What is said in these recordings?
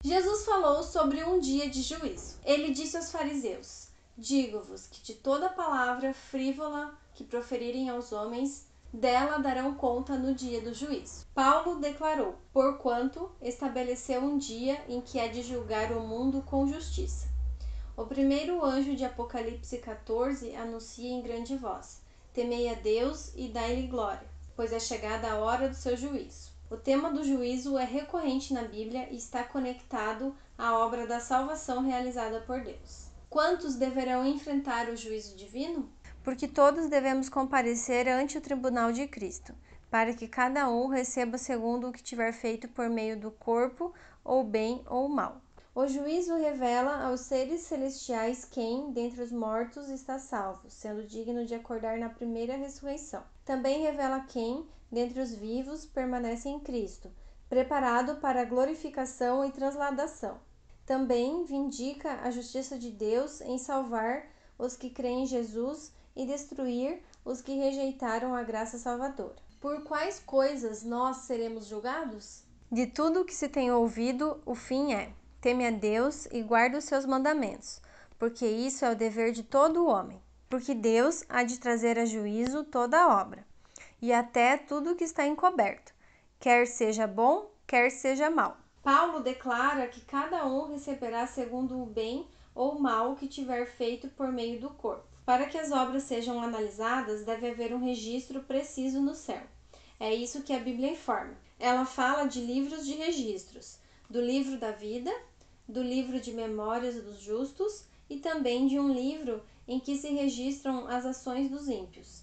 Jesus falou sobre um dia de juízo. Ele disse aos fariseus: digo-vos que de toda palavra frívola que proferirem aos homens, dela darão conta no dia do juízo. Paulo declarou: porquanto estabeleceu um dia em que há de julgar o mundo com justiça. O primeiro anjo de Apocalipse 14 anuncia em grande voz: temei a Deus e dai-lhe glória, pois é chegada a hora do seu juízo. O tema do juízo é recorrente na Bíblia e está conectado à obra da salvação realizada por Deus. Quantos deverão enfrentar o juízo divino? Porque todos devemos comparecer ante o tribunal de Cristo, para que cada um receba segundo o que tiver feito por meio do corpo, ou bem ou mal. O juízo revela aos seres celestiais quem, dentre os mortos, está salvo, sendo digno de acordar na primeira ressurreição. Também revela quem, dentre os vivos, permanece em Cristo, preparado para a glorificação e transladação. Também vindica a justiça de Deus em salvar os que creem em Jesus e destruir os que rejeitaram a graça salvadora. Por quais coisas nós seremos julgados? De tudo o que se tem ouvido, o fim é: teme a Deus e guarde os seus mandamentos, porque isso é o dever de todo homem. Porque Deus há de trazer a juízo toda a obra, e até tudo o que está encoberto, quer seja bom, quer seja mal. Paulo declara que cada um receberá segundo o bem ou mal que tiver feito por meio do corpo. Para que as obras sejam analisadas, deve haver um registro preciso no céu. É isso que a Bíblia informa. Ela fala de livros de registros, do livro da vida, do livro de memórias dos justos e também de um livro em que se registram as ações dos ímpios.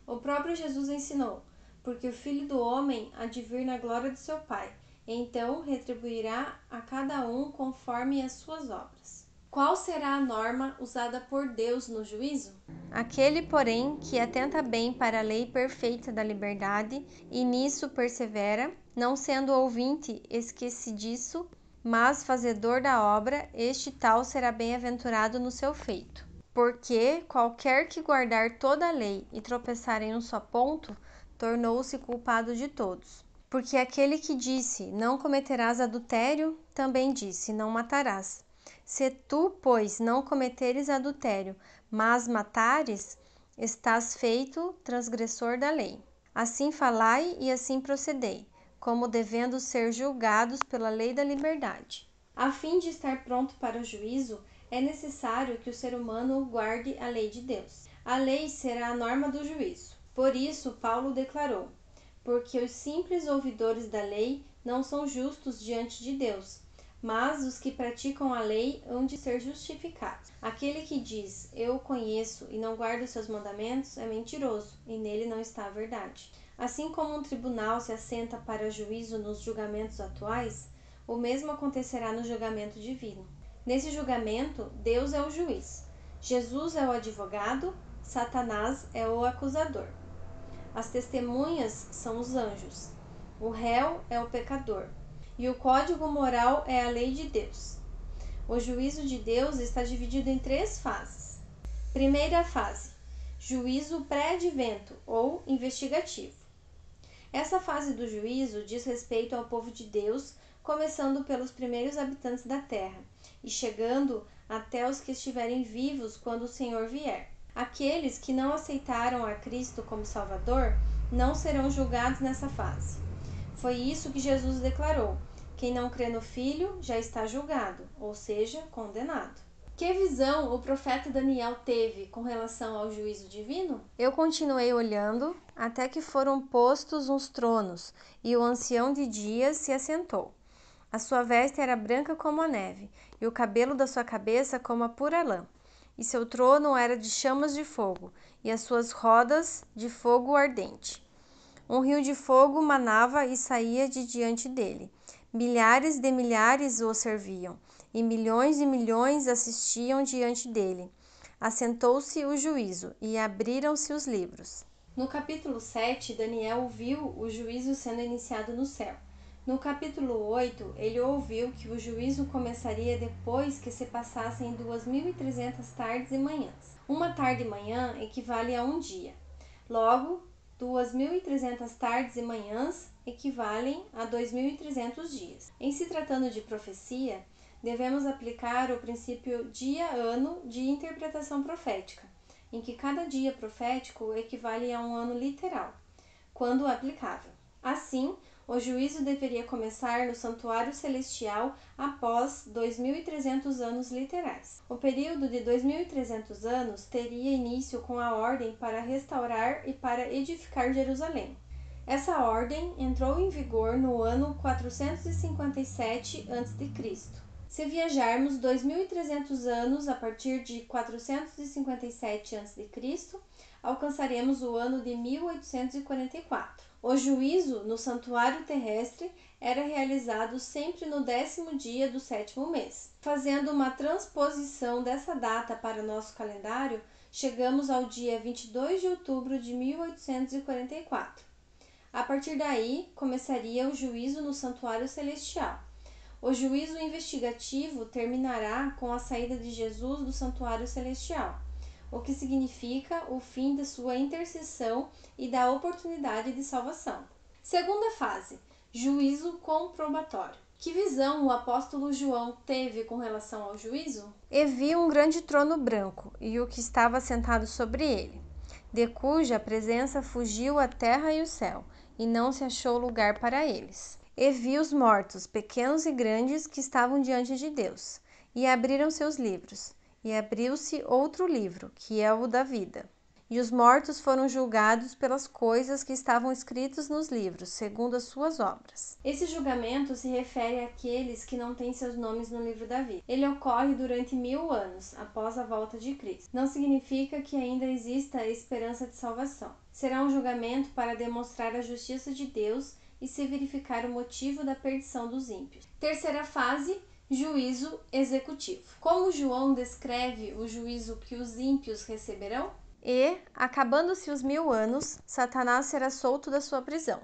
O próprio Jesus ensinou: porque o Filho do Homem há de vir na glória de seu Pai, então retribuirá a cada um conforme as suas obras. Qual será a norma usada por Deus no juízo? Aquele, porém, que atenta bem para a lei perfeita da liberdade e nisso persevera, não sendo ouvinte esquecidiço, mas fazedor da obra, este tal será bem-aventurado no seu feito. Porque qualquer que guardar toda a lei e tropeçar em um só ponto, tornou-se culpado de todos. Porque aquele que disse, não cometerás adultério, também disse, não matarás. Se tu, pois, não cometeres adultério, mas matares, estás feito transgressor da lei. Assim falai e assim procedei, como devendo ser julgados pela lei da liberdade. A fim de estar pronto para o juízo, é necessário que o ser humano guarde a lei de Deus. A lei será a norma do juízo. Por isso, Paulo declarou: porque os simples ouvidores da lei não são justos diante de Deus, mas os que praticam a lei hão de ser justificados. Aquele que diz, eu o conheço, e não guarda os seus mandamentos, é mentiroso, e nele não está a verdade. Assim como um tribunal se assenta para juízo nos julgamentos atuais, o mesmo acontecerá no julgamento divino. Nesse julgamento, Deus é o juiz, Jesus é o advogado, Satanás é o acusador. As testemunhas são os anjos, o réu é o pecador, e o código moral é a lei de Deus. O juízo de Deus está dividido em 3 fases. Primeira fase: juízo pré-advento ou investigativo. Essa fase do juízo diz respeito ao povo de Deus, começando pelos primeiros habitantes da terra e chegando até os que estiverem vivos quando o Senhor vier. Aqueles que não aceitaram a Cristo como Salvador não serão julgados nessa fase. Foi isso que Jesus declarou: quem não crê no Filho já está julgado, ou seja, condenado. Que visão o profeta Daniel teve com relação ao juízo divino? Eu continuei olhando até que foram postos uns tronos, e o ancião de dias se assentou. A sua veste era branca como a neve, e o cabelo da sua cabeça como a pura lã. E seu trono era de chamas de fogo, e as suas rodas de fogo ardente. Um rio de fogo manava e saía de diante dele. Milhares de milhares o serviam, e milhões assistiam diante dele. Assentou-se o juízo, e abriram-se os livros. No capítulo 7, Daniel viu o juízo sendo iniciado no céu. No capítulo 8, ele ouviu que o juízo começaria depois que se passassem 2.300 tardes e manhãs. Uma tarde e manhã equivale a um dia. Logo, 2.300 tardes e manhãs equivalem a 2.300 dias. Em se tratando de profecia, devemos aplicar o princípio dia-ano de interpretação profética, em que cada dia profético equivale a um ano literal, quando aplicável. Assim, o juízo deveria começar no santuário celestial após 2.300 anos literais. O período de 2.300 anos teria início com a ordem para restaurar e para edificar Jerusalém. Essa ordem entrou em vigor no ano 457 a.C. Se viajarmos 2.300 anos a partir de 457 a.C., alcançaremos o ano de 1844. O juízo no santuário terrestre era realizado sempre no 10º dia do 7º mês. Fazendo uma transposição dessa data para nosso calendário, chegamos ao dia 22 de outubro de 1844. A partir daí, começaria o juízo no santuário celestial. O juízo investigativo terminará com a saída de Jesus do santuário celestial, o que significa o fim de sua intercessão e da oportunidade de salvação. Segunda fase, juízo comprobatório. Que visão o apóstolo João teve com relação ao juízo? E vi um grande trono branco e o que estava sentado sobre ele, de cuja presença fugiu a terra e o céu, e não se achou lugar para eles. E vi os mortos, pequenos e grandes, que estavam diante de Deus, e abriram seus livros. E abriu-se outro livro, que é o da vida. E os mortos foram julgados pelas coisas que estavam escritas nos livros, segundo as suas obras. Esse julgamento se refere àqueles que não têm seus nomes no livro da vida. Ele ocorre durante 1000 anos, após a volta de Cristo. Não significa que ainda exista a esperança de salvação. Será um julgamento para demonstrar a justiça de Deus e se verificar o motivo da perdição dos ímpios. Terceira fase, juízo executivo. Como João descreve o juízo que os ímpios receberão? E, acabando-se os 1000 anos, Satanás será solto da sua prisão,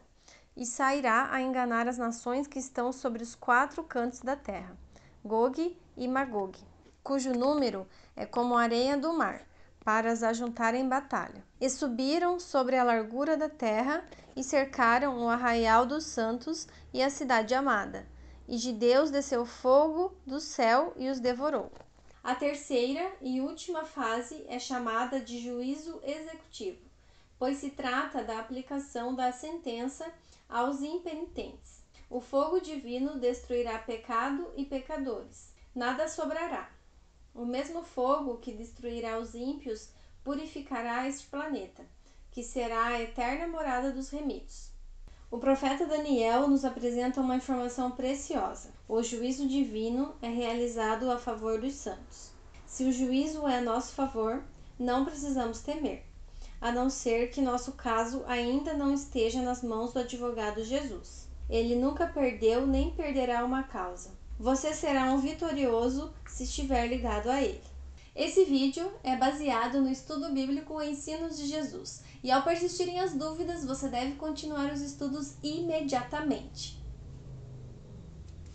e sairá a enganar as nações que estão sobre os 4 cantos da terra, Gog e Magog, cujo número é como a areia do mar, para as ajuntar em batalha. E subiram sobre a largura da terra, e cercaram o arraial dos santos e a cidade amada. E de Deus desceu fogo do céu e os devorou. A terceira e última fase é chamada de juízo executivo, pois se trata da aplicação da sentença aos impenitentes. O fogo divino destruirá pecado e pecadores. Nada sobrará. O mesmo fogo que destruirá os ímpios purificará este planeta, que será a eterna morada dos remidos. O profeta Daniel nos apresenta uma informação preciosa. O juízo divino é realizado a favor dos santos. Se o juízo é a nosso favor, não precisamos temer, a não ser que nosso caso ainda não esteja nas mãos do advogado Jesus. Ele nunca perdeu nem perderá uma causa. Você será um vitorioso se estiver ligado a ele. Esse vídeo é baseado no estudo bíblico Ensinos de Jesus, e ao persistirem as dúvidas, você deve continuar os estudos imediatamente.